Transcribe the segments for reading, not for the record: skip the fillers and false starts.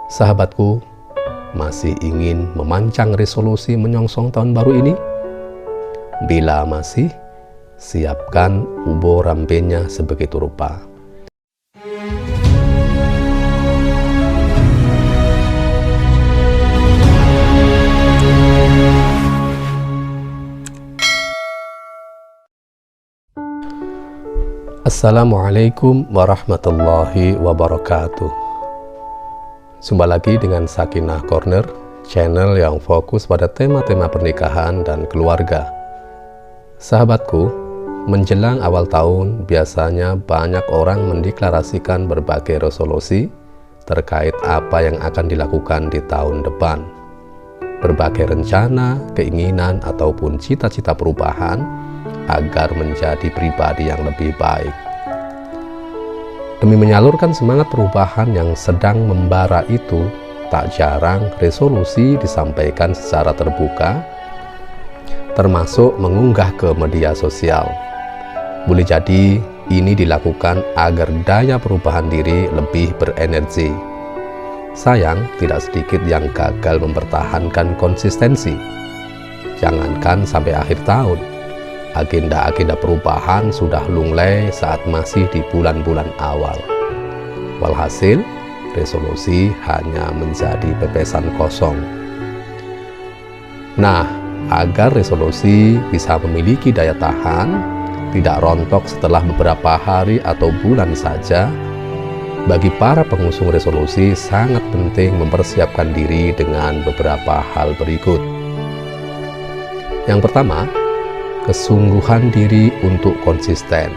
Sahabatku, masih ingin memancang resolusi menyongsong tahun baru ini? Bila masih, siapkan ubo rampenya sebegitu rupa. Assalamualaikum warahmatullahi wabarakatuh. Jumpa lagi dengan Sakinah Corner, channel yang fokus pada tema-tema pernikahan dan keluarga. Sahabatku, menjelang awal tahun biasanya banyak orang mendeklarasikan berbagai resolusi terkait apa yang akan dilakukan di tahun depan. Berbagai rencana, keinginan, ataupun cita-cita perubahan agar menjadi pribadi yang lebih baik. Demi menyalurkan semangat perubahan yang sedang membara itu, tak jarang resolusi disampaikan secara terbuka, termasuk mengunggah ke media sosial. Boleh jadi ini dilakukan agar daya perubahan diri lebih berenergi. Sayang, tidak sedikit yang gagal mempertahankan konsistensi. Jangankan sampai akhir tahun, agenda-agenda perubahan sudah lunglai saat masih di bulan-bulan awal. Walhasil, resolusi hanya menjadi pepesan kosong. Nah, agar resolusi bisa memiliki daya tahan, tidak rontok setelah beberapa hari atau bulan saja, bagi para pengusung resolusi sangat penting mempersiapkan diri dengan beberapa hal berikut. Yang pertama, kesungguhan diri untuk konsisten,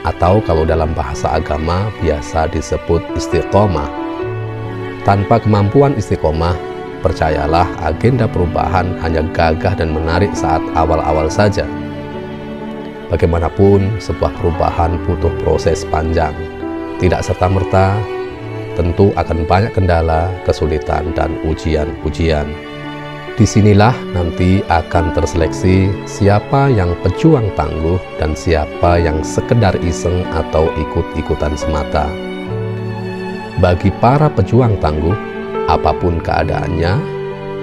atau kalau dalam bahasa agama biasa disebut istiqomah. Tanpa kemampuan istiqomah, percayalah agenda perubahan hanya gagah dan menarik saat awal-awal saja. Bagaimanapun, sebuah perubahan butuh proses panjang, tidak serta-merta, tentu akan banyak kendala, kesulitan, dan ujian-ujian. Disinilah nanti akan terseleksi siapa yang pejuang tangguh dan siapa yang sekedar iseng atau ikut-ikutan semata. Bagi para pejuang tangguh, apapun keadaannya,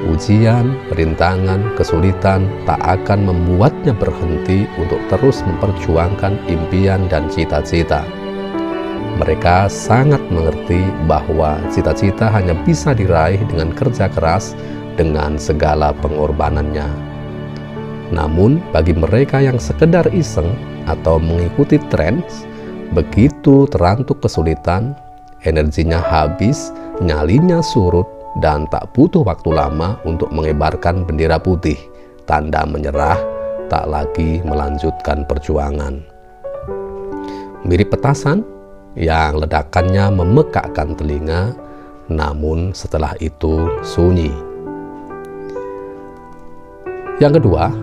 ujian, rintangan, kesulitan tak akan membuatnya berhenti untuk terus memperjuangkan impian dan cita-cita. Mereka sangat mengerti bahwa cita-cita hanya bisa diraih dengan kerja keras, dengan segala pengorbanannya. Namun bagi mereka yang sekedar iseng atau mengikuti tren, begitu terantuk kesulitan, energinya habis, nyalinya surut, dan tak butuh waktu lama untuk mengibarkan bendera putih, tanda menyerah, tak lagi melanjutkan perjuangan. Mirip petasan yang ledakannya memekakkan telinga, namun setelah itu sunyi. Yang kedua,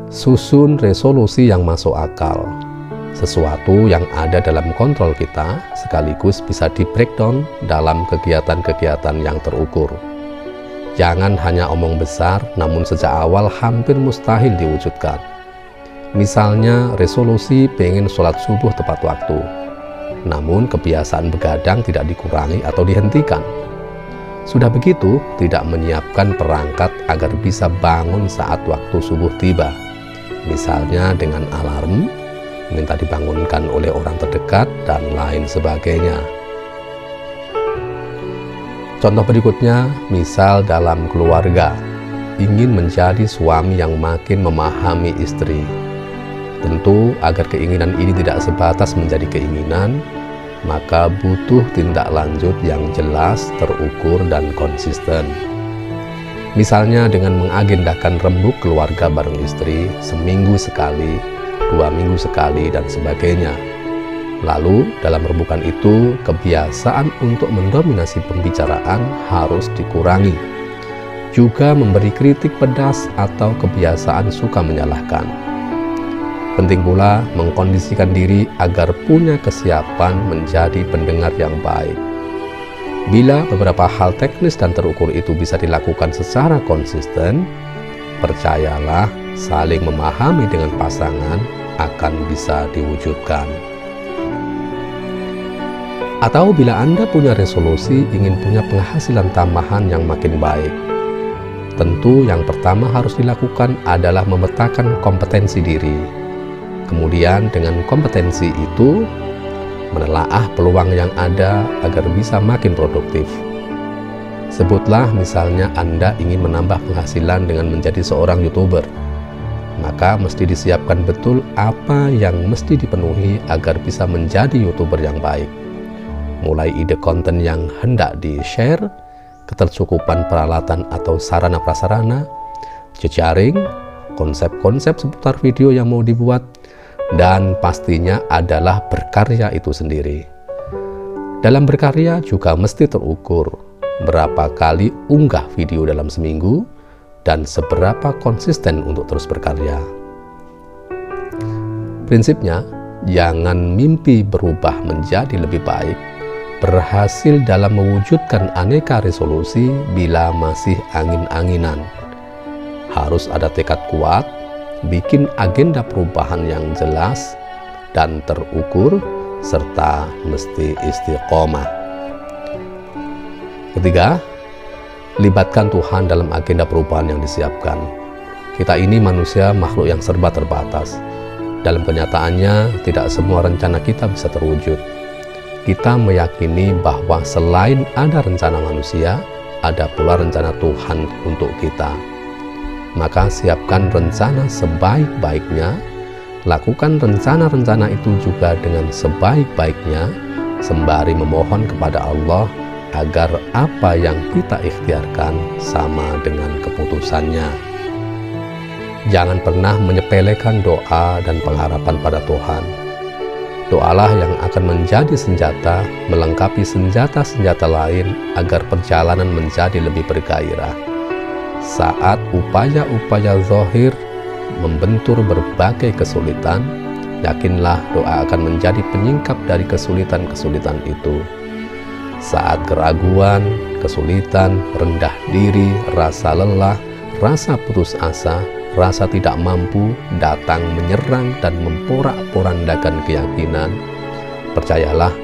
susun resolusi yang masuk akal. Sesuatu yang ada dalam kontrol kita sekaligus bisa di-breakdown dalam kegiatan-kegiatan yang terukur. Jangan hanya omong besar, namun sejak awal hampir mustahil diwujudkan. Misalnya resolusi pengen sholat subuh tepat waktu, namun kebiasaan begadang tidak dikurangi atau dihentikan. Sudah begitu, tidak menyiapkan perangkat agar bisa bangun saat waktu subuh tiba. Misalnya dengan alarm, minta dibangunkan oleh orang terdekat, dan lain sebagainya. Contoh berikutnya, misal dalam keluarga, ingin menjadi suami yang makin memahami istri. Tentu, agar keinginan ini tidak sebatas menjadi keinginan, maka butuh tindak lanjut yang jelas, terukur, dan konsisten. Misalnya dengan mengagendakan rembuk keluarga bareng istri seminggu sekali, 2 minggu sekali, dan sebagainya. Lalu dalam rembukan itu, kebiasaan untuk mendominasi pembicaraan harus dikurangi. Juga memberi kritik pedas atau kebiasaan suka menyalahkan. Penting pula mengkondisikan diri agar punya kesiapan menjadi pendengar yang baik. Bila beberapa hal teknis dan terukur itu bisa dilakukan secara konsisten, percayalah saling memahami dengan pasangan akan bisa diwujudkan. Atau bila Anda punya resolusi ingin punya penghasilan tambahan yang makin baik, tentu yang pertama harus dilakukan adalah memetakan kompetensi diri. Kemudian dengan kompetensi itu, menelaah peluang yang ada agar bisa makin produktif. Sebutlah misalnya Anda ingin menambah penghasilan dengan menjadi seorang YouTuber. Maka mesti disiapkan betul apa yang mesti dipenuhi agar bisa menjadi YouTuber yang baik. Mulai ide konten yang hendak di-share, ketercukupan peralatan atau sarana prasarana, jejaring, konsep-konsep seputar video yang mau dibuat, dan pastinya adalah berkarya itu sendiri. Dalam berkarya juga mesti terukur berapa kali unggah video dalam seminggu dan seberapa konsisten untuk terus berkarya. Prinsipnya, jangan mimpi berubah menjadi lebih baik, berhasil dalam mewujudkan aneka resolusi bila masih angin-anginan. Harus ada tekad kuat, bikin agenda perubahan yang jelas dan terukur, serta mesti istiqomah. Ketiga, libatkan Tuhan dalam agenda perubahan yang disiapkan. Kita ini manusia makhluk yang serba terbatas. Dalam kenyataannya, tidak semua rencana kita bisa terwujud. Kita meyakini bahwa selain ada rencana manusia, ada pula rencana Tuhan untuk kita. Maka siapkan rencana sebaik-baiknya, lakukan rencana-rencana itu juga dengan sebaik-baiknya, sembari memohon kepada Allah agar apa yang kita ikhtiarkan sama dengan keputusannya. Jangan pernah menyepelekan doa dan pengharapan pada Tuhan. Doalah yang akan menjadi senjata melengkapi senjata-senjata lain agar perjalanan menjadi lebih bergairah. Saat upaya-upaya zahir membentur berbagai kesulitan, yakinlah doa akan menjadi penyingkap dari kesulitan-kesulitan itu. Saat keraguan, kesulitan, rendah diri, rasa lelah, rasa putus asa, rasa tidak mampu datang menyerang dan memporak-porandakan keyakinan, percayalah,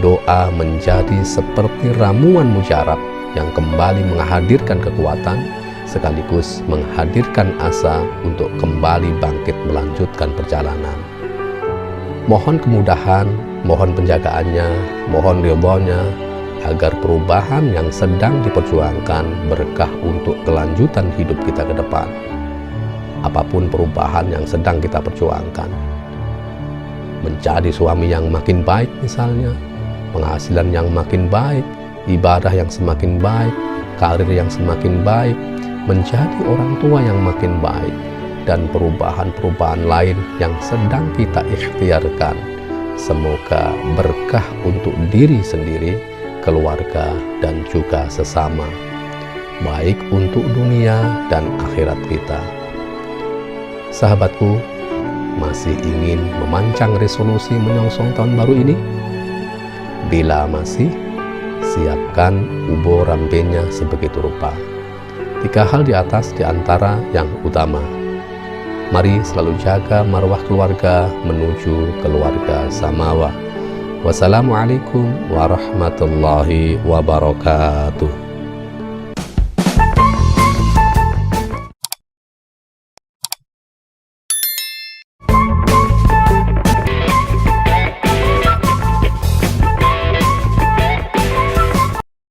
doa menjadi seperti ramuan mujarab yang kembali menghadirkan kekuatan sekaligus menghadirkan asa untuk kembali bangkit melanjutkan perjalanan. Mohon kemudahan, mohon penjagaannya, mohon ridhonya agar perubahan yang sedang diperjuangkan berkah untuk kelanjutan hidup kita ke depan. Apapun perubahan yang sedang kita perjuangkan, menjadi suami yang makin baik misalnya, penghasilan yang makin baik, ibadah yang semakin baik, karir yang semakin baik, menjadi orang tua yang makin baik, dan perubahan-perubahan lain yang sedang kita ikhtiarkan. Semoga berkah untuk diri sendiri, keluarga, dan juga sesama, baik untuk dunia dan akhirat kita. Sahabatku, masih ingin memancang resolusi menyongsong tahun baru ini? Bila masih, siapkan ubo rambenya sebegitu rupa. 3 hal di atas di antara yang utama. Mari selalu jaga marwah keluarga menuju keluarga samawa. Wassalamualaikum warahmatullahi wabarakatuh.